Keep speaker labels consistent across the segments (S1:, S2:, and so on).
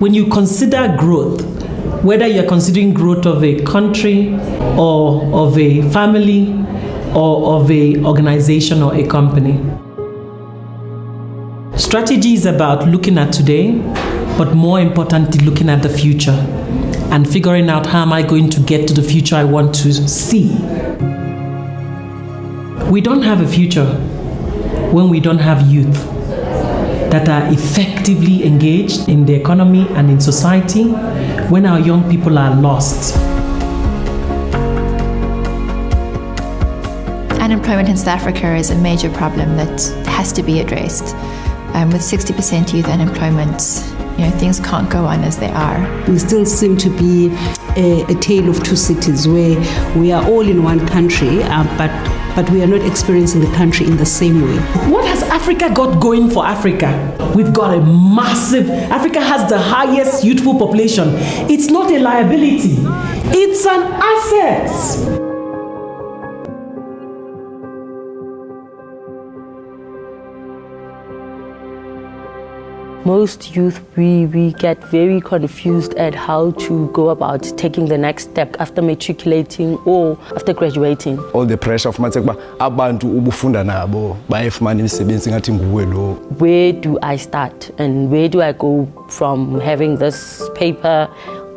S1: When you consider growth, whether you're considering growth of a country or of a family or of a organization or a company, strategy is about looking at today, but more importantly, looking at the future and figuring out how am I going to get to the future I want to see. We don't have a future when we don't have youth that are effectively engaged in the economy and in society, when our young people are lost.
S2: Unemployment in South Africa is a major problem that has to be addressed. With 60% youth unemployment, things can't go on as they are.
S3: We still seem to be a tale of two cities where we are all in one country, but we are not experiencing the country in the same way.
S1: What has Africa got going for Africa? We've got a massive, Africa has the highest youthful population. It's not a liability, it's an asset.
S4: Most youth, we get very confused at how to go about taking the next step after matriculating or after graduating.
S5: All the pressure of abantu ubufunda nabo bayifumana imisebenzi ngathi nguwe lo.
S4: Where do I start and where do I go from having this paper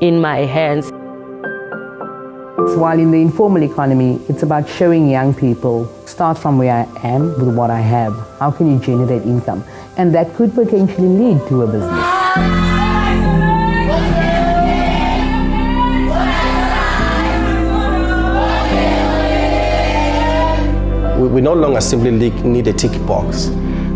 S4: in my hands?
S6: While in the informal economy, it's about showing young people, start from where I am with what I have. How can you generate income? And that could potentially lead to a business.
S7: We no longer simply need a tick box.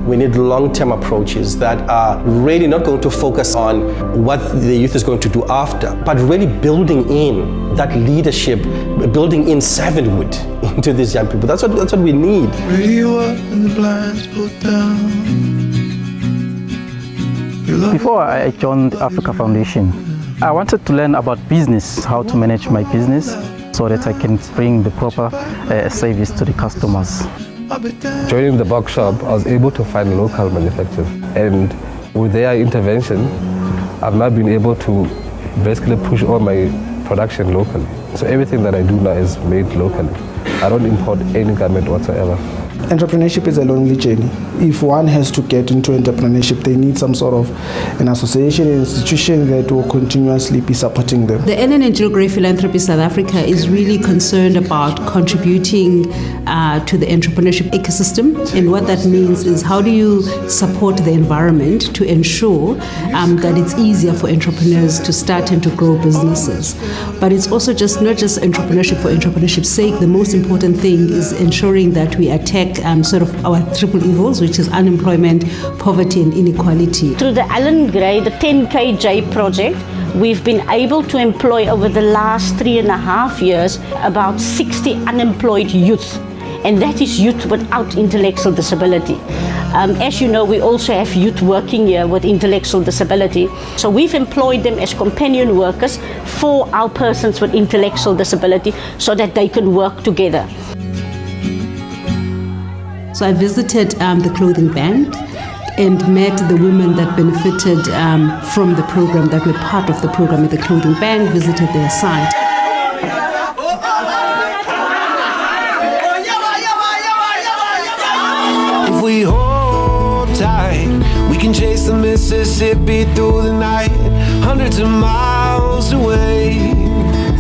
S7: We need long-term approaches that are really not going to focus on what the youth is going to do after, but really building in that leadership, building in servanthood into these young people. That's what we need.
S8: Before I joined Africa Foundation, I wanted to learn about business, how to manage my business so that I can bring the proper service to the customers.
S9: Joining the bookshop, I was able to find local manufacturers, and with their intervention, I've now been able to basically push all my production locally. So everything that I do now is made locally. I don't import any garment whatsoever.
S10: Entrepreneurship is a lonely journey. If one has to get into entrepreneurship, they need some sort of an association, an institution that will continuously be supporting them.
S3: The Allan and Gill Philanthropy South Africa is really concerned about contributing to the entrepreneurship ecosystem. And what that means is how do you support the environment to ensure that it's easier for entrepreneurs to start and to grow businesses. But it's also not just entrepreneurship for entrepreneurship's sake. The most important thing is ensuring that we attack sort of our triple evils, which is unemployment, poverty and inequality.
S11: Through the Allan Gray, the 10KJ project, we've been able to employ over the last 3.5 years about 60 unemployed youth. And that is youth without intellectual disability. As you know, we also have youth working here with intellectual disability. So we've employed them as companion workers for our persons with intellectual disability so that they can work together.
S3: So I visited the clothing bank and met the women that benefited from the program, that were part of the program at the clothing bank, visited their site.
S12: If we hold tight, we can chase the Mississippi through the night, hundreds of miles away.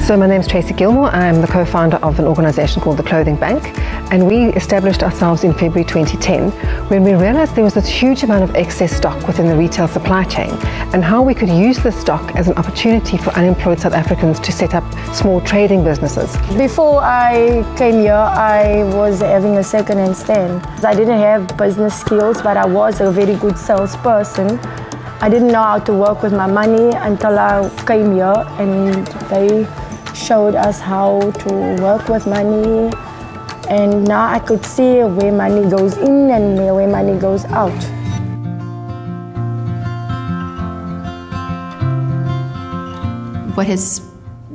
S13: So my name is Tracy Gilmore. I'm the co-founder of an organization called the Clothing Bank, and we established ourselves in February 2010 when we realized there was this huge amount of excess stock within the retail supply chain and how we could use this stock as an opportunity for unemployed South Africans to set up small trading businesses.
S14: Before I came here, I was having a second-hand stand. I didn't have business skills, but I was a very good salesperson. I didn't know how to work with my money until I came here, and they showed us how to work with money, and now I could see where money goes in and where money goes out.
S2: What has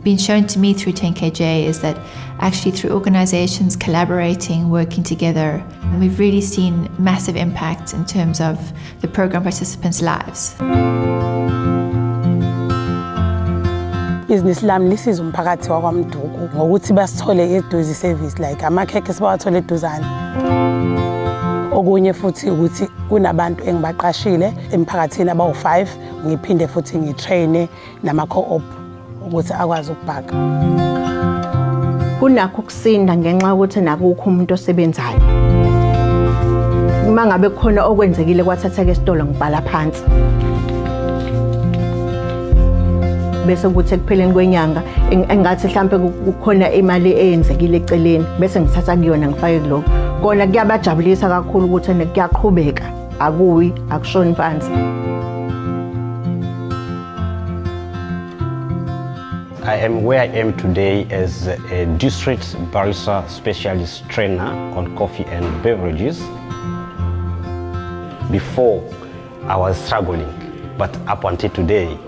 S2: been shown to me through 10KJ is that actually through organizations collaborating, working together, we've really seen massive impact in terms of the program participants' lives.
S15: ibhizinisi lami lisiza umphakathi wakwaMduku ngokuthi basithole eduze service like amakhekhe sibawathole eduzane. Okunye futhi ukuthi kunabantu engibaqashile emphakathini abawu5 ngiphinde futhi ngitraine nama-co-op ukuthi akwazi ukubhaka.
S16: Kunakho ukusinda ngenxa yokuthi nakukho umuntu osebenzayo. Uma ngabe khona okwenzekile kwathatheka esitolo ngibhala phansi. Bese kuthi ekupheleni kwenyanga engathi mhlambe kukhona imali eyenzekile eceleni bese ngithatha kuyona ngifake kuloko. Kona kuyabajabulisa kakhulu ukuthi kuyaqhubeka akuwi akushoni phansi.
S17: I am where I am today as a district barista specialist trainer on coffee and beverages. Before, I was struggling, but up until today,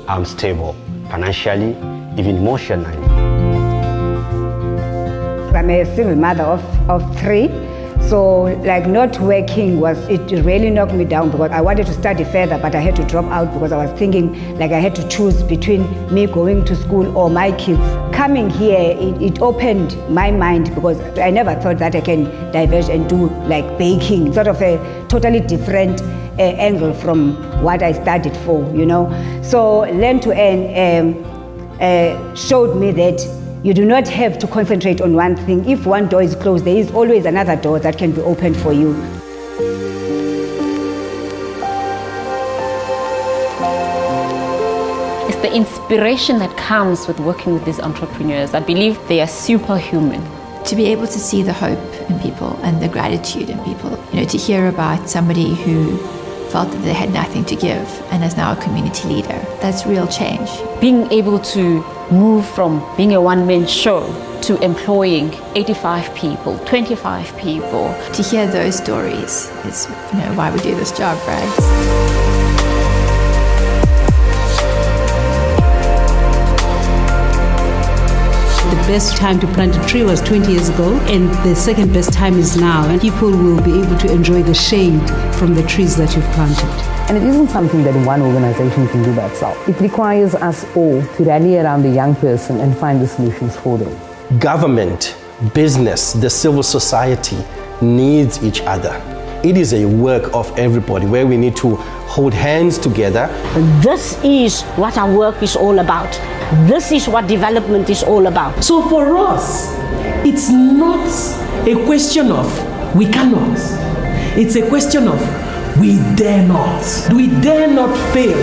S17: I'm stable financially, even emotionally.
S18: I'm a single mother of 3. So like not working it really knocked me down because I wanted to study further, but I had to drop out because I was thinking like I had to choose between me going to school or my kids. Coming here, it opened my mind because I never thought that I can diverge and do like baking, sort of a totally different angle from what I studied for, you know. So Learn to Earn showed me that you do not have to concentrate on one thing. If one door is closed, there is always another door that can be opened for you.
S19: It's the inspiration that comes with working with these entrepreneurs. I believe they are superhuman.
S2: To be able to see the hope in people and the gratitude in people, to hear about somebody who felt that they had nothing to give and is now a community leader, that's real change.
S19: Being able to move from being a one-man show to employing 85 people, 25 people.
S2: To hear those stories is why we do this job, right?
S3: The best time to plant a tree was 20 years ago, and the second best time is now, and people will be able to enjoy the shade from the trees that you've planted.
S6: And it isn't something that one organization can do by itself. It requires us all to rally around the young person and find the solutions for them.
S7: Government, business, the civil society needs each other. It is a work of everybody where we need to hold hands together.
S11: This is what our work is all about. This is what development is all about.
S1: So for us, it's not a question of we cannot. It's a question of we dare not. We dare not fail.